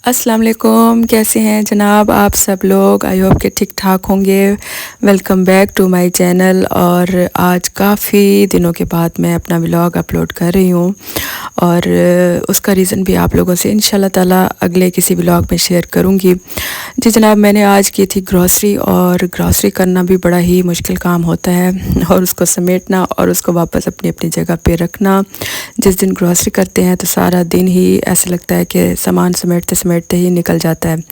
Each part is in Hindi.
अस्सलाम वालेकुम, कैसे हैं जनाब आप सब लोग। आई होप कि ठीक ठाक होंगे। Welcome back to my channel. और आज काफ़ी दिनों के बाद मैं अपना व्लॉग अपलोड कर रही हूँ और उसका रीज़न भी आप लोगों से इंशाल्लाह ताला अगले किसी व्लॉग में शेयर करूँगी। जी जनाब, मैंने आज की थी ग्रॉसरी, और ग्रॉसरी करना भी बड़ा ही मुश्किल काम होता है और उसको समेटना और उसको वापस अपनी अपनी जगह पे रखना। जिस दिन ग्रॉसरी करते हैं तो सारा दिन ही ऐसा लगता है कि सामान समेटते समेटते ही निकल जाता है।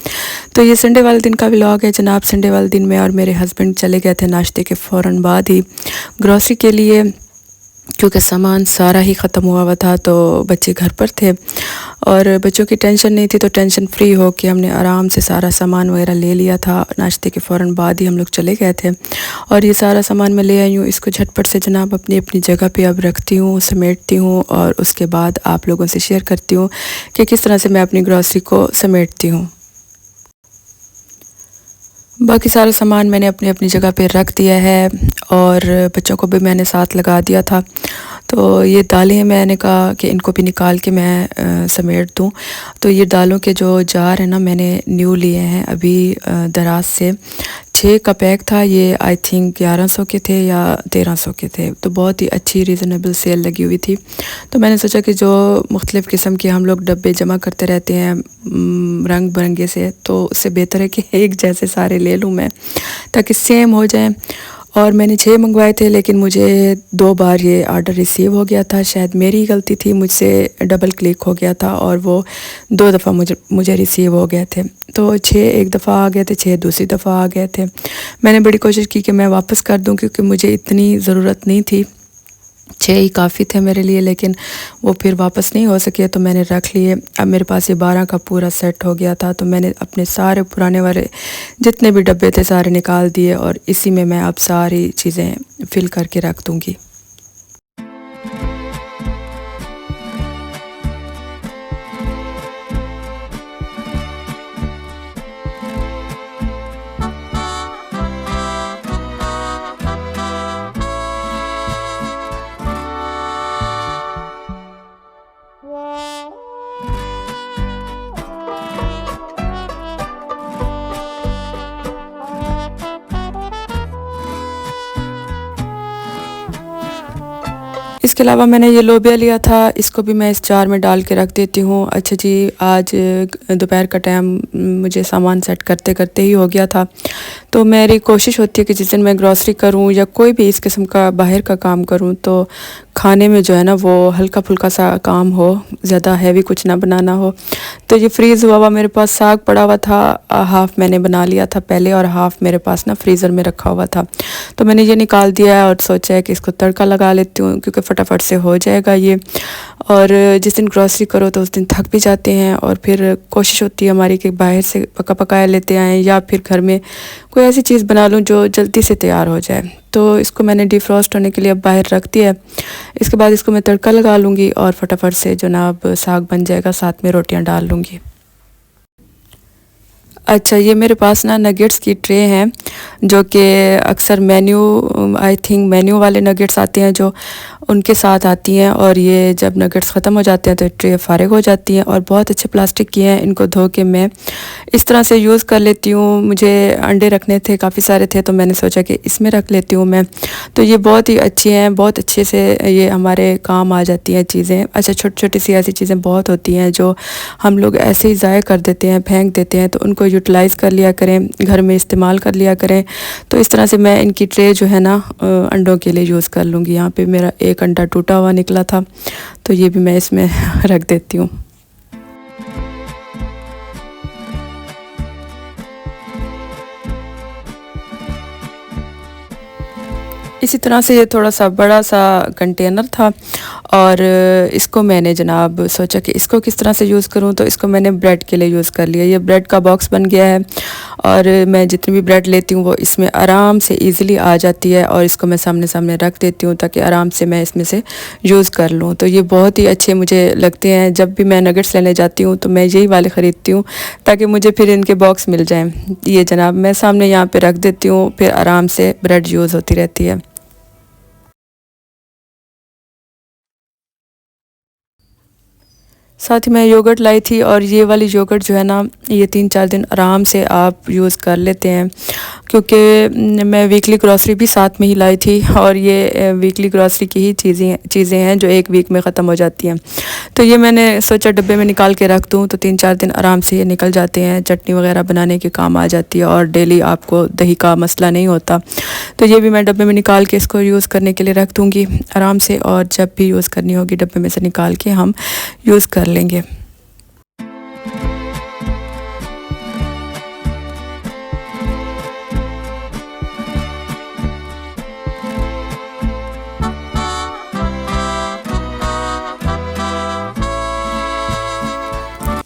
तो ये संडे वाले दिन का व्लॉग है जनाब। संडे वाले दिन मैं और मेरे हस्बैंड चले गए थे नाश्ते के फ़ौरन बाद ही ग्रॉसरी के लिए, क्योंकि सामान सारा ही ख़त्म हुआ था। तो बच्चे घर पर थे और बच्चों की टेंशन नहीं थी, तो टेंशन फ्री हो के हमने आराम से सारा सामान वगैरह ले लिया था। नाश्ते के फ़ौरन बाद ही हम लोग चले गए थे और ये सारा सामान मैं ले आई हूँ। इसको झटपट से जनाब अपनी अपनी जगह पे अब रखती हूँ, समेटती हूँ और उसके बाद आप लोगों से शेयर करती हूँ कि किस तरह से मैं अपनी ग्रॉसरी को समेटती हूँ। बाकी सारा सामान मैंने अपनी अपनी जगह पे रख दिया है और बच्चों को भी मैंने साथ लगा दिया था। तो ये दालें मैंने कहा कि इनको भी निकाल के मैं समेट दूँ। तो ये दालों के जो जार है ना, मैंने न्यू लिए हैं अभी दराज से। 6 का पैक था ये, आई थिंक 1100 के थे या 1300 के थे। तो बहुत ही अच्छी रीज़नेबल सेल लगी हुई थी। तो मैंने सोचा कि जो मुख्तलिफ़ किस्म के हम लोग डब्बे जमा करते रहते हैं रंग बिरंगे से, तो उससे बेहतर है कि एक जैसे सारे ले लूँ मैं, ताकि सेम हो जाए। और मैंने 6 मंगवाए थे, लेकिन मुझे 2 बार ये आर्डर रिसीव हो गया था। शायद मेरी ही गलती थी, मुझसे डबल क्लिक हो गया था और वो 2 दफ़ा मुझे रिसीव हो गए थे। तो 6 एक दफ़ा आ गए थे, 6 दूसरी दफ़ा आ गए थे। मैंने बड़ी कोशिश की कि मैं वापस कर दूं, क्योंकि मुझे इतनी ज़रूरत नहीं थी, 6 ही काफ़ी थे मेरे लिए, लेकिन वो फिर वापस नहीं हो सके तो मैंने रख लिए। अब मेरे पास ये 12 का पूरा सेट हो गया था। तो मैंने अपने सारे पुराने वाले जितने भी डब्बे थे सारे निकाल दिए और इसी में मैं अब सारी चीज़ें फिल करके रख दूँगी। इसके अलावा मैंने ये लोबिया लिया था, इसको भी मैं इस जार में डाल के रख देती हूँ। अच्छा जी, आज दोपहर का टाइम मुझे सामान सेट करते करते ही हो गया था। तो मेरी कोशिश होती है कि जिस दिन मैं ग्रॉसरी करूँ या कोई भी इस किस्म का बाहर का काम करूँ, तो खाने में जो है ना वो हल्का फुल्का सा काम हो, ज़्यादा हैवी कुछ ना बनाना हो। तो ये फ्रीज़ हुआ हुआ मेरे पास साग पड़ा हुआ था, हाफ़ मैंने बना लिया था पहले और हाफ़ मेरे पास ना फ्रीज़र में रखा हुआ था। तो मैंने ये निकाल दिया है और सोचा है कि इसको तड़का लगा लेती हूँ, क्योंकि फटाफट से हो जाएगा ये। और जिस दिन ग्रॉसरी करो तो उस दिन थक भी जाते हैं और फिर कोशिश होती है हमारी कि बाहर से पका पकाया लेते आएँ या फिर घर में कोई ऐसी चीज़ बना लूँ जो जल्दी से तैयार हो जाए। तो इसको मैंने डिफ्रॉस्ट होने के लिए अब बाहर रख दिया है। इसके बाद इसको मैं तड़का लगा लूँगी और फटाफट से जनाब साग बन जाएगा, साथ में रोटियां डाल लूँगी। अच्छा, ये मेरे पास ना नगेट्स की ट्रे हैं, जो कि अक्सर मेन्यू, आई थिंक मेन्यू वाले नगेट्स आते हैं जो उनके साथ आती हैं। और ये जब नगेट्स ख़त्म हो जाते हैं तो ट्रे फ़ारिग हो जाती हैं। और बहुत अच्छे प्लास्टिक की हैं, इनको धो के मैं इस तरह से यूज़ कर लेती हूँ। मुझे अंडे रखने थे, काफ़ी सारे थे, तो मैंने सोचा कि इसमें रख लेती हूँ मैं। तो ये बहुत ही अच्छी हैं, बहुत अच्छे से ये हमारे काम आ जाती हैं चीज़ें। अच्छा, छोटी छोटी सी ऐसी चीज़ें बहुत होती हैं जो हम लोग ऐसे ही ज़ाया कर देते हैं, फेंक देते हैं, तो उनको यूटिलाइज़ कर लिया करें, घर में इस्तेमाल कर लिया करें। तो इस तरह से मैं इनकी ट्रे जो है ना अंडों के लिए यूज़ कर लूँगी। यहाँ पे मेरा एक अंडा टूटा हुआ निकला था, तो ये भी मैं इसमें रख देती हूँ। इसी तरह से ये थोड़ा सा बड़ा सा कंटेनर था और इसको मैंने जनाब सोचा कि इसको किस तरह से यूज़ करूँ, तो इसको मैंने ब्रेड के लिए यूज़ कर लिया। ये ब्रेड का बॉक्स बन गया है और मैं जितनी भी ब्रेड लेती हूँ वो इसमें आराम से इजीली आ जाती है और इसको मैं सामने सामने रख देती हूँ ताकि आराम से मैं इसमें से यूज़ कर लूँ। तो ये बहुत ही अच्छे मुझे लगते हैं। जब भी मैं नगेट्स लेने जाती हूँ तो मैं यही वाले ख़रीदती हूँ ताकि मुझे फिर इनके बॉक्स मिल जाएँ। ये जनाब मैं सामने यहाँ पर रख देती हूँ, फिर आराम से ब्रेड यूज़ होती रहती है। साथ ही मैं योगर्ट लाई थी, और ये वाली योगर्ट जो है ना, ये 3-4 दिन आराम से आप यूज़ कर लेते हैं, क्योंकि मैं वीकली ग्रॉसरी भी साथ में ही लाई थी, और ये वीकली ग्रॉसरी की ही चीज़ें हैं जो एक वीक में ख़त्म हो जाती हैं। तो ये मैंने सोचा डब्बे में निकाल के रख दूँ, तो 3-4 दिन आराम से ये निकल जाते हैं, चटनी वगैरह बनाने के काम आ जाती है, और डेली आपको दही का मसला नहीं होता। तो ये भी मैं डब्बे में निकाल के इसको यूज़ करने के लिए रख दूँगी आराम से, और जब भी यूज़ करनी होगी डब्बे में से निकाल के हम यूज़ कर लेंगे।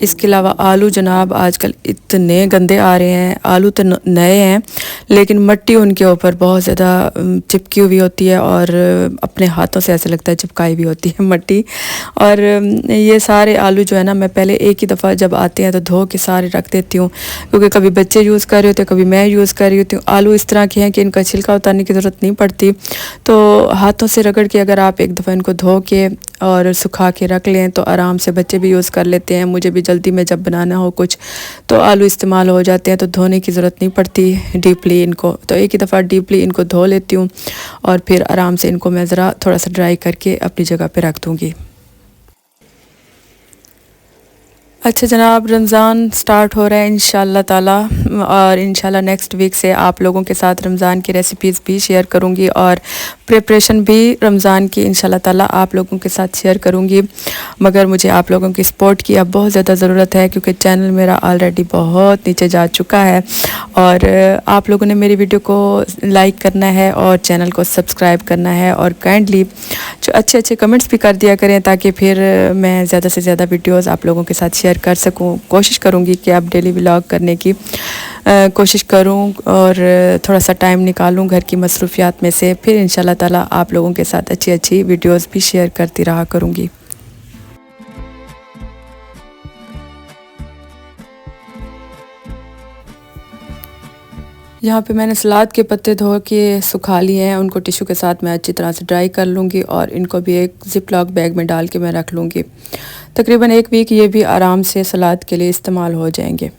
इसके अलावा आलू जनाब आजकल इतने गंदे आ रहे हैं। आलू तो नए हैं, लेकिन मिट्टी उनके ऊपर बहुत ज़्यादा चिपकी हुई होती है, और अपने हाथों से ऐसे लगता है चिपकाई भी होती है मिट्टी। और ये सारे आलू जो है ना, मैं पहले एक ही दफ़ा जब आते हैं तो धो के सारे रख देती हूँ, क्योंकि कभी बच्चे यूज़ कर रहे होते हैं, कभी मैं यूज़ कर रही होती हूँ। आलू इस तरह के हैं कि इनका छिलका उतारने की ज़रूरत नहीं पड़ती, तो हाथों से रगड़ के अगर आप एक दफ़ा इनको धो के और सुखा के रख लें तो आराम से बच्चे भी यूज़ कर लेते हैं। मुझे भी जल्दी में जब बनाना हो कुछ तो आलू इस्तेमाल हो जाते हैं, तो धोने की ज़रूरत नहीं पड़ती डीपली इनको। तो एक ही दफ़ा डीपली इनको धो लेती हूँ, और फिर आराम से इनको मैं ज़रा थोड़ा सा ड्राई करके अपनी जगह पे रख दूँगी। अच्छा जनाब, रमज़ान स्टार्ट हो रहा है इंशाल्लाह ताला, और इंशाल्लाह नेक्स्ट वीक से आप लोगों के साथ रमज़ान की रेसिपीज़ भी शेयर करूंगी, और प्रिपरेशन भी रमज़ान की इंशाल्लाह ताला आप लोगों के साथ शेयर करूंगी। मगर मुझे आप लोगों की सपोर्ट की अब बहुत ज़्यादा ज़रूरत है, क्योंकि चैनल मेरा ऑलरेडी बहुत नीचे जा चुका है, और आप लोगों ने मेरी वीडियो को लाइक करना है और चैनल को सब्सक्राइब करना है, और काइंडली जो अच्छे अच्छे कमेंट्स भी कर दिया करें, ताकि फिर मैं ज़्यादा से ज़्यादा वीडियोज़ आप लोगों के साथ शेयर कर सकूं। कोशिश करूंगी कि आप डेली व्लॉग करने की कोशिश करूं, और थोड़ा सा टाइम निकालूं घर की मसरूफियात में से, फिर इंशाल्लाह ताला आप लोगों के साथ अच्छी अच्छी वीडियोस भी शेयर करती रहा करूंगी। यहाँ पे मैंने सलाद के पत्ते धो के सुखा लिए हैं, उनको टिश्यू के साथ मैं अच्छी तरह से ड्राई कर लूँगी, और इनको भी एक ज़िप लॉक बैग में डाल के मैं रख लूँगी। तकरीबन 1 वीक ये भी आराम से सलाद के लिए इस्तेमाल हो जाएंगे।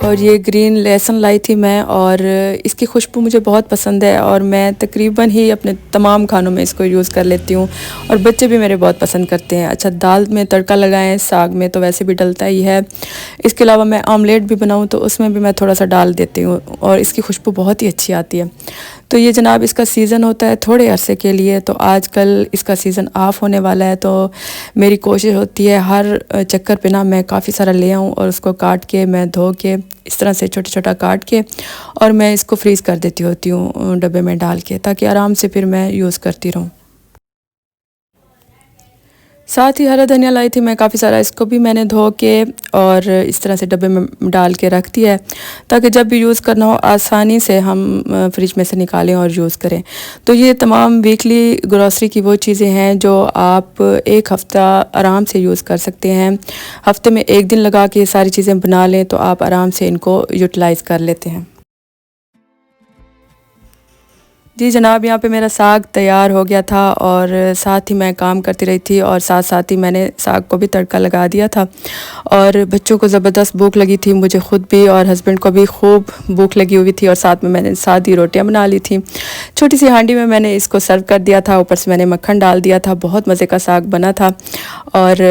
और ये ग्रीन लहसुन लाई थी मैं, और इसकी खुशबू मुझे बहुत पसंद है, और मैं तकरीबन ही अपने तमाम खानों में इसको यूज़ कर लेती हूँ, और बच्चे भी मेरे बहुत पसंद करते हैं। अच्छा, दाल में तड़का लगाएं, साग में तो वैसे भी डलता ही है। इसके अलावा मैं ऑमलेट भी बनाऊँ तो उसमें भी मैं थोड़ा सा डाल देती हूँ, और इसकी खुशबू बहुत ही अच्छी आती है। तो ये जनाब इसका सीज़न होता है थोड़े अरसे के लिए, तो आजकल इसका सीज़न ऑफ होने वाला है, तो मेरी कोशिश होती है हर चक्कर पे ना मैं काफ़ी सारा ले आऊँ, और उसको काट के मैं धो के इस तरह से छोटा छोटा काट के, और मैं इसको फ्रीज़ कर देती होती हूँ डब्बे में डाल के, ताकि आराम से फिर मैं यूज़ करती रहूँ। साथ ही हरा धनिया लाई थी मैं काफ़ी सारा, इसको भी मैंने धो के और इस तरह से डब्बे में डाल के रख दिया है, ताकि जब भी यूज़ करना हो आसानी से हम फ्रिज में से निकालें और यूज़ करें। तो ये तमाम वीकली ग्रॉसरी की वो चीज़ें हैं जो आप एक हफ़्ता आराम से यूज़ कर सकते हैं। हफ्ते में एक दिन लगा के सारी चीज़ें बना लें तो आप आराम से इनको यूटिलाइज़ कर लेते हैं। जी जनाब, यहाँ पे मेरा साग तैयार हो गया था, और साथ ही मैं काम करती रही थी, और साथ साथ ही मैंने साग को भी तड़का लगा दिया था। और बच्चों को ज़बरदस्त भूख लगी थी, मुझे ख़ुद भी और हस्बैंड को भी खूब भूख लगी हुई थी, और साथ में मैंने सादी रोटियाँ बना ली थी। छोटी सी हांडी में मैंने इसको सर्व कर दिया था, ऊपर से मैंने मक्खन डाल दिया था। बहुत मज़े का साग बना था, और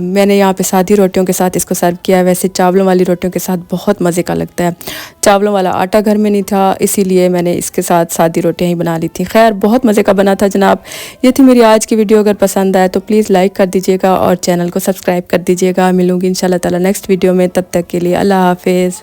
मैंने यहाँ पर सादी रोटियों के साथ इसको सर्व किया है। वैसे चावलों वाली रोटियों के साथ बहुत मज़े का लगता है, चावलों वाला आटा घर में नहीं था, इसीलिए मैंने इसके साथ सादी रोटियां ही बना ली थी। खैर बहुत मज़े का बना था जनाब। ये थी मेरी आज की वीडियो। अगर पसंद आए तो प्लीज़ लाइक कर दीजिएगा और चैनल को सब्सक्राइब कर दीजिएगा। मिलूंगी इंशाल्लाह ताला नेक्स्ट वीडियो में, तब तक के लिए अल्लाह हाफिज़।